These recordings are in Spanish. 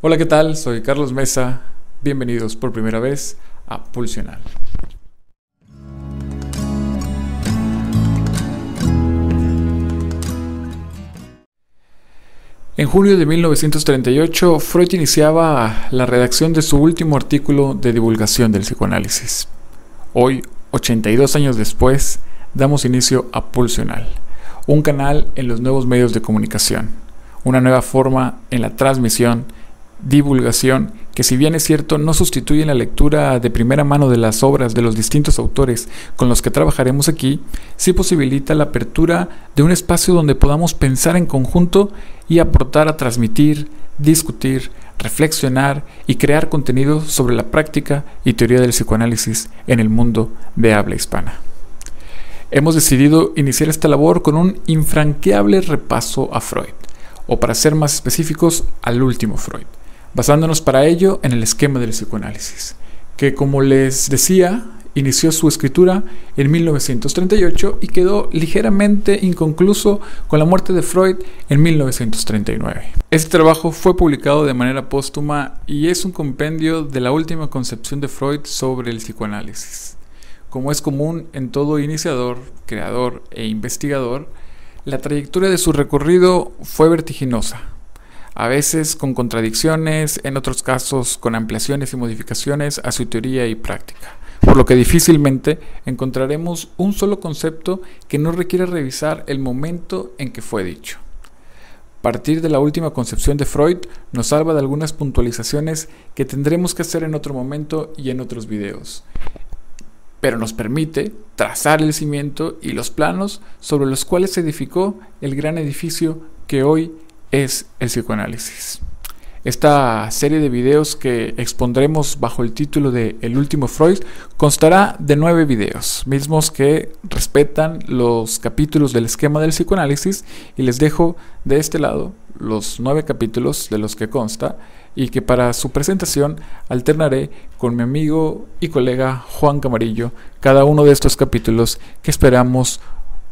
Hola, ¿qué tal? Soy Carlos Mesa. Bienvenidos por primera vez a Pulsional. En junio de 1938, Freud iniciaba la redacción de su último artículo de divulgación del psicoanálisis. Hoy, 82 años después, damos inicio a Pulsional, un canal en los nuevos medios de comunicación, una nueva forma en la transmisión, divulgación, que si bien es cierto no sustituye la lectura de primera mano de las obras de los distintos autores con los que trabajaremos aquí, sí posibilita la apertura de un espacio donde podamos pensar en conjunto y aportar a transmitir, discutir, reflexionar y crear contenido sobre la práctica y teoría del psicoanálisis en el mundo de habla hispana. Hemos decidido iniciar esta labor con un infranqueable repaso a Freud, o para ser más específicos, al último Freud, basándonos para ello en el esquema del psicoanálisis, que como les decía, inició su escritura en 1938 y quedó ligeramente inconcluso con la muerte de Freud en 1939. Este trabajo fue publicado de manera póstuma y es un compendio de la última concepción de Freud sobre el psicoanálisis. Como es común en todo iniciador, creador e investigador, la trayectoria de su recorrido fue vertiginosa, a veces con contradicciones, en otros casos con ampliaciones y modificaciones a su teoría y práctica, por lo que difícilmente encontraremos un solo concepto que no requiera revisar el momento en que fue dicho. Partir de la última concepción de Freud nos salva de algunas puntualizaciones que tendremos que hacer en otro momento y en otros videos, pero nos permite trazar el cimiento y los planos sobre los cuales se edificó el gran edificio que hoy es el psicoanálisis. Esta serie de videos que expondremos bajo el título de El último Freud constará de 9 videos, mismos que respetan los capítulos del esquema del psicoanálisis, y les dejo de este lado los 9 capítulos de los que consta y que para su presentación alternaré con mi amigo y colega Juan Camarillo cada uno de estos capítulos, que esperamos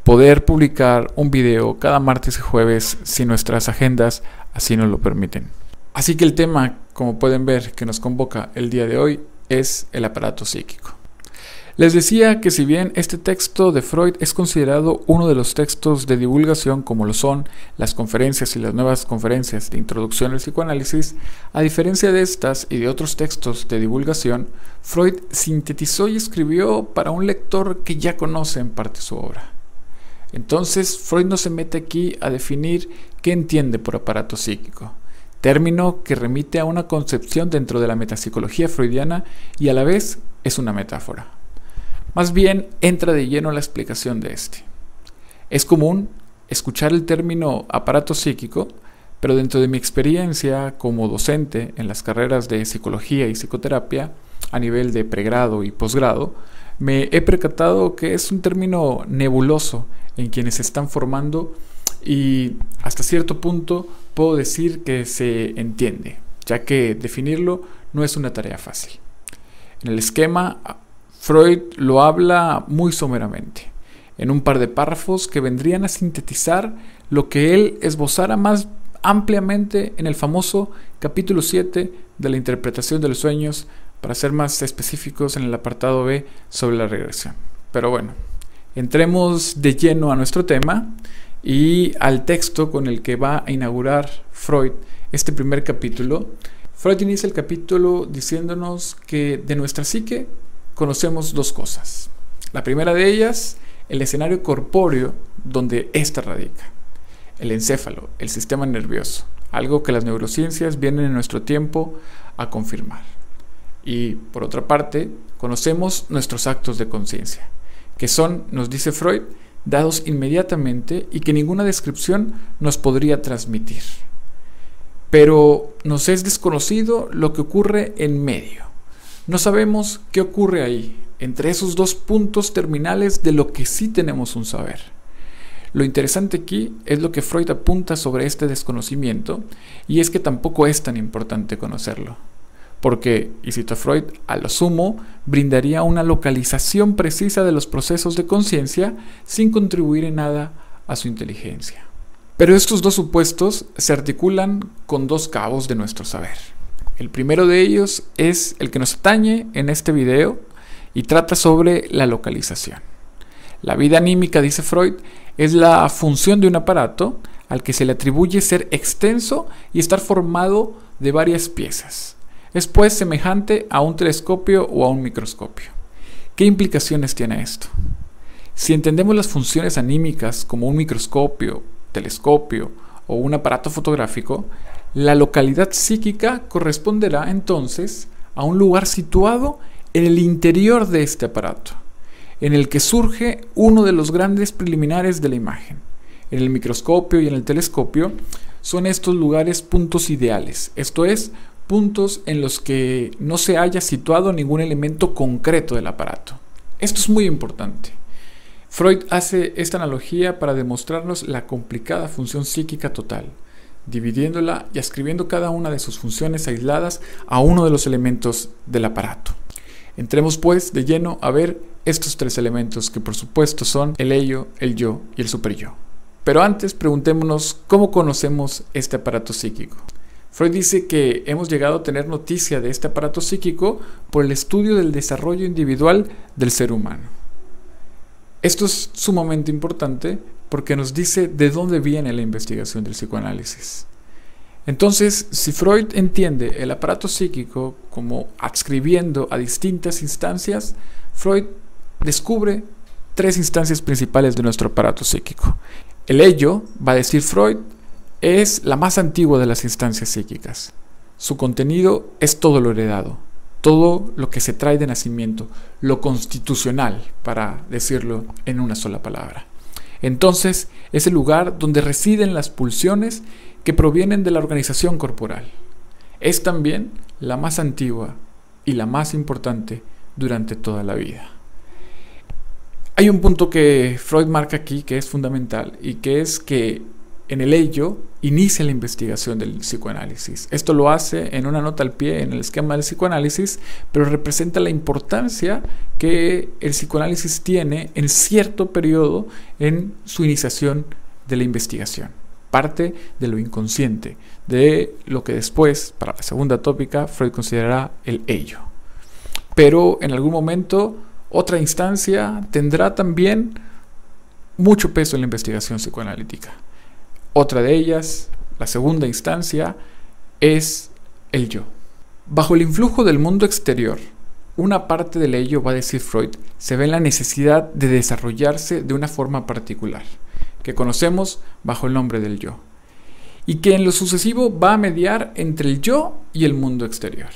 poder publicar un video cada martes y jueves si nuestras agendas así nos lo permiten. Así que el tema, como pueden ver, que nos convoca el día de hoy es el aparato psíquico. Les decía que si bien este texto de Freud es considerado uno de los textos de divulgación, como lo son las conferencias y las nuevas conferencias de introducción al psicoanálisis, a diferencia de estas y de otros textos de divulgación, Freud sintetizó y escribió para un lector que ya conoce en parte su obra. Entonces, Freud no se mete aquí a definir qué entiende por aparato psíquico, término que remite a una concepción dentro de la metapsicología freudiana y a la vez es una metáfora. Más bien entra de lleno a la explicación de este. Es común escuchar el término aparato psíquico, pero dentro de mi experiencia como docente en las carreras de psicología y psicoterapia a nivel de pregrado y posgrado, me he percatado que es un término nebuloso en quienes se están formando, y hasta cierto punto puedo decir que se entiende, ya que definirlo no es una tarea fácil. En el esquema, Freud lo habla muy someramente, en un par de párrafos que vendrían a sintetizar lo que él esbozara más ampliamente en el famoso capítulo 7 de la interpretación de los sueños, para ser más específicos en el apartado B sobre la regresión. Pero bueno, entremos de lleno a nuestro tema y al texto con el que va a inaugurar Freud este primer capítulo. Freud inicia el capítulo diciéndonos que de nuestra psique conocemos dos cosas. La primera de ellas, el escenario corpóreo donde ésta radica, el encéfalo, el sistema nervioso, algo que las neurociencias vienen en nuestro tiempo a confirmar. Y por otra parte, conocemos nuestros actos de conciencia, que son, nos dice Freud, dados inmediatamente y que ninguna descripción nos podría transmitir. Pero nos es desconocido lo que ocurre en medio. No sabemos qué ocurre ahí, entre esos dos puntos terminales de lo que sí tenemos un saber. Lo interesante aquí es lo que Freud apunta sobre este desconocimiento, y es que tampoco es tan importante conocerlo. Porque, y cito a Freud, a lo sumo, brindaría una localización precisa de los procesos de conciencia sin contribuir en nada a su inteligencia. Pero estos dos supuestos se articulan con dos cabos de nuestro saber. El primero de ellos es el que nos atañe en este video y trata sobre la localización. La vida anímica, dice Freud, es la función de un aparato al que se le atribuye ser extenso y estar formado de varias piezas. Es pues semejante a un telescopio o a un microscopio. ¿Qué implicaciones tiene esto? Si entendemos las funciones anímicas como un microscopio, telescopio o un aparato fotográfico, la localidad psíquica corresponderá entonces a un lugar situado en el interior de este aparato, en el que surge uno de los grandes preliminares de la imagen. En el microscopio y en el telescopio son estos lugares puntos ideales, esto es, puntos en los que no se haya situado ningún elemento concreto del aparato. Esto es muy importante. Freud hace esta analogía para demostrarnos la complicada función psíquica total, dividiéndola y ascribiendo cada una de sus funciones aisladas a uno de los elementos del aparato. Entremos pues de lleno a ver estos tres elementos que por supuesto son el ello, el yo y el superyo. Pero antes preguntémonos cómo conocemos este aparato psíquico. Freud dice que hemos llegado a tener noticia de este aparato psíquico por el estudio del desarrollo individual del ser humano. Esto es sumamente importante porque nos dice de dónde viene la investigación del psicoanálisis. Entonces, si Freud entiende el aparato psíquico como adscribiendo a distintas instancias, Freud descubre tres instancias principales de nuestro aparato psíquico. El ello, va a decir Freud, es la más antigua de las instancias psíquicas. Su contenido es todo lo heredado, todo lo que se trae de nacimiento, lo constitucional, para decirlo en una sola palabra. Entonces, es el lugar donde residen las pulsiones que provienen de la organización corporal. Es también la más antigua y la más importante durante toda la vida. Hay un punto que Freud marca aquí que es fundamental y que es que en el ello inicia la investigación del psicoanálisis. Esto lo hace en una nota al pie en el esquema del psicoanálisis, pero representa la importancia que el psicoanálisis tiene en cierto periodo en su iniciación de la investigación. Parte de lo inconsciente, de lo que después, para la segunda tópica, Freud considerará el ello. Pero en algún momento, otra instancia tendrá también mucho peso en la investigación psicoanalítica. Otra de ellas, la segunda instancia, es el yo. Bajo el influjo del mundo exterior, una parte del ello, va a decir Freud, se ve en la necesidad de desarrollarse de una forma particular, que conocemos bajo el nombre del yo, y que en lo sucesivo va a mediar entre el yo y el mundo exterior.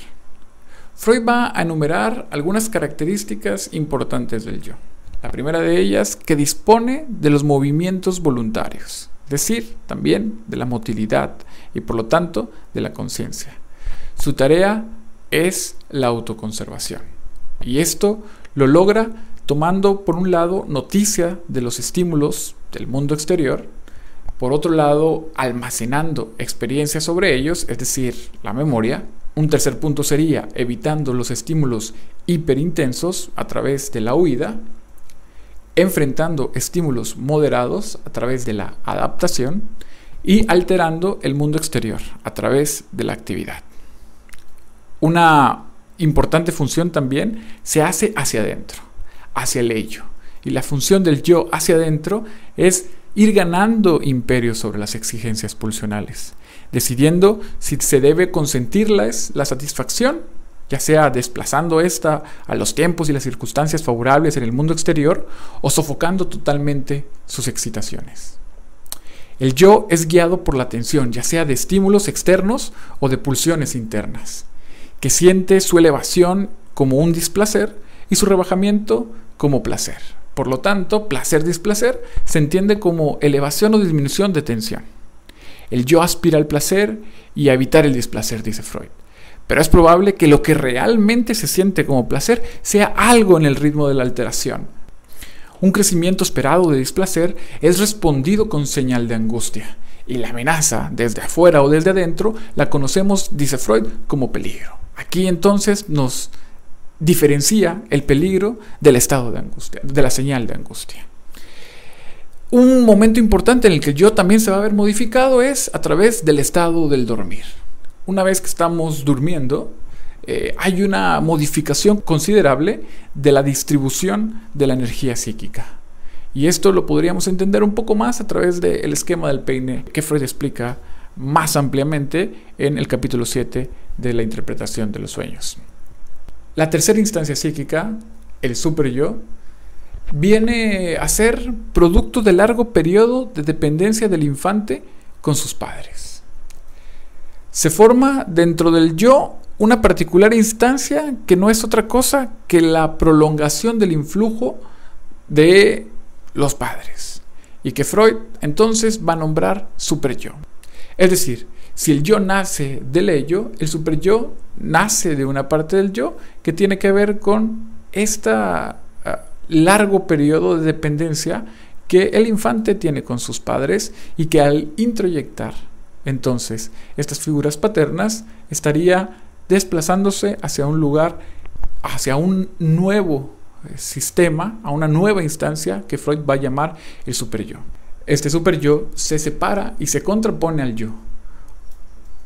Freud va a enumerar algunas características importantes del yo. La primera de ellas, que dispone de los movimientos voluntarios, es decir, también de la motilidad y por lo tanto de la conciencia. Su tarea es la autoconservación. Y esto lo logra tomando por un lado noticia de los estímulos del mundo exterior, por otro lado almacenando experiencias sobre ellos, es decir, la memoria. Un tercer punto sería evitando los estímulos hiperintensos a través de la huida, enfrentando estímulos moderados a través de la adaptación y alterando el mundo exterior a través de la actividad. Una importante función también se hace hacia adentro, hacia el ello. Y la función del yo hacia adentro es ir ganando imperio sobre las exigencias pulsionales, decidiendo si se debe consentirles la satisfacción, ya sea desplazando esta a los tiempos y las circunstancias favorables en el mundo exterior o sofocando totalmente sus excitaciones. El yo es guiado por la atención, ya sea de estímulos externos o de pulsiones internas, que siente su elevación como un displacer y su rebajamiento como placer. Por lo tanto, placer-displacer se entiende como elevación o disminución de tensión. El yo aspira al placer y a evitar el displacer, dice Freud. Pero es probable que lo que realmente se siente como placer sea algo en el ritmo de la alteración. Un crecimiento esperado de displacer es respondido con señal de angustia. Y la amenaza, desde afuera o desde adentro, la conocemos, dice Freud, como peligro. Aquí entonces nos diferencia el peligro del estado de angustia, de la señal de angustia. Un momento importante en el que el yo también se va a ver modificado es a través del estado del dormir. una vez que estamos durmiendo, hay una modificación considerable de la distribución de la energía psíquica. Y esto lo podríamos entender un poco más a través del esquema del peine que Freud explica más ampliamente en el capítulo 7 de la interpretación de los sueños. La tercera instancia psíquica, el superyo, viene a ser producto de largo periodo de dependencia del infante con sus padres. Se forma dentro del yo una particular instancia que no es otra cosa que la prolongación del influjo de los padres, y que Freud entonces va a nombrar superyo. Es decir, si el yo nace del ello, el superyo nace de una parte del yo que tiene que ver con esta largo periodo de dependencia que el infante tiene con sus padres, y que al introyectar entonces estas figuras paternas estaría desplazándose hacia un lugar, hacia un nuevo sistema, a una nueva instancia que Freud va a llamar el superyo. Este superyo se separa y se contrapone al yo,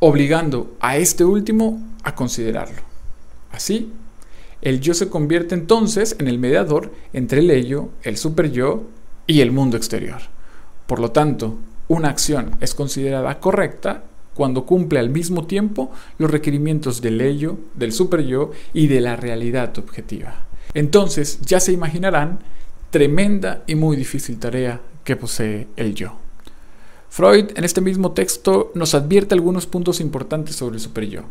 obligando a este último a considerarlo. Así, el yo se convierte entonces en el mediador entre el ello, el superyo y el mundo exterior. Por lo tanto, una acción es considerada correcta cuando cumple al mismo tiempo los requerimientos del ello, del superyo y de la realidad objetiva. Entonces ya se imaginarán tremenda y muy difícil tarea que posee el yo. Freud en este mismo texto nos advierte algunos puntos importantes sobre el superyo.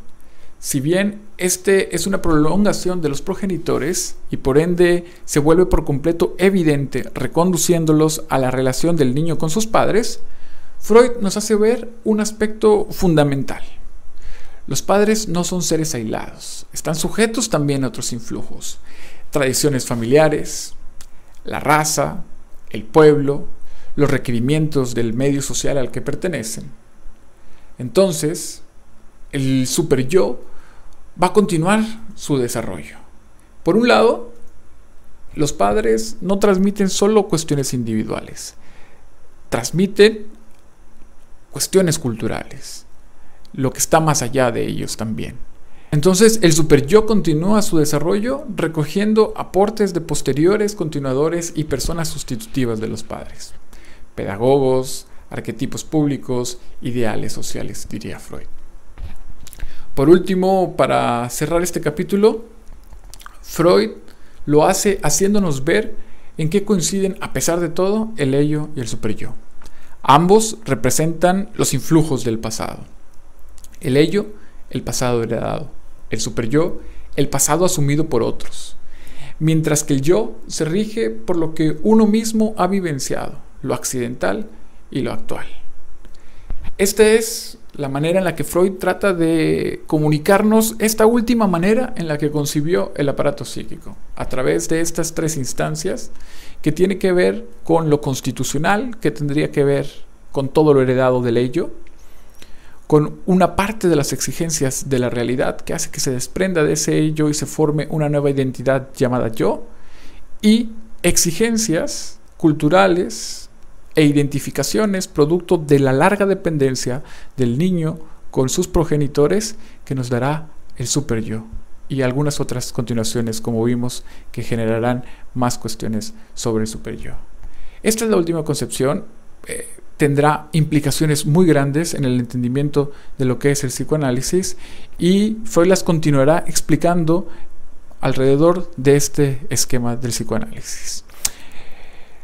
Si bien este es una prolongación de los progenitores y por ende se vuelve por completo evidente reconduciéndolos a la relación del niño con sus padres, Freud nos hace ver un aspecto fundamental. Los padres no son seres aislados, están sujetos también a otros influjos, tradiciones familiares, la raza, el pueblo, los requerimientos del medio social al que pertenecen. Entonces, el superyo va a continuar su desarrollo. Por un lado, los padres no transmiten solo cuestiones individuales, transmiten cuestiones culturales, lo que está más allá de ellos también. Entonces el superyo continúa su desarrollo recogiendo aportes de posteriores, continuadores y personas sustitutivas de los padres, pedagogos, arquetipos públicos, ideales sociales, diría Freud. Por último, para cerrar este capítulo, Freud lo hace haciéndonos ver en qué coinciden, a pesar de todo, el ello y el superyo. Ambos representan los influjos del pasado. El ello, el pasado heredado. El superyo, el pasado asumido por otros. Mientras que el yo se rige por lo que uno mismo ha vivenciado, lo accidental y lo actual. Esta es la manera en la que Freud trata de comunicarnos esta última manera en la que concibió el aparato psíquico, a través de estas tres instancias que tiene que ver con lo constitucional, que tendría que ver con todo lo heredado del ello, con una parte de las exigencias de la realidad que hace que se desprenda de ese ello y se forme una nueva identidad llamada yo, y exigencias culturales e identificaciones producto de la larga dependencia del niño con sus progenitores que nos dará el superyo, y algunas otras continuaciones, como vimos, que generarán más cuestiones sobre el superyo. Esta es la última concepción. Tendrá implicaciones muy grandes en el entendimiento de lo que es el psicoanálisis, y Freud las continuará explicando alrededor de este esquema del psicoanálisis.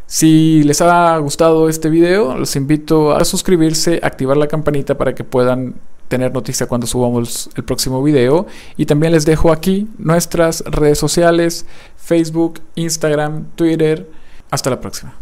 Si les ha gustado este video, los invito a suscribirse, activar la campanita para que puedan tener noticia cuando subamos el próximo video, y también les dejo aquí nuestras redes sociales: Facebook, Instagram, Twitter. Hasta la próxima.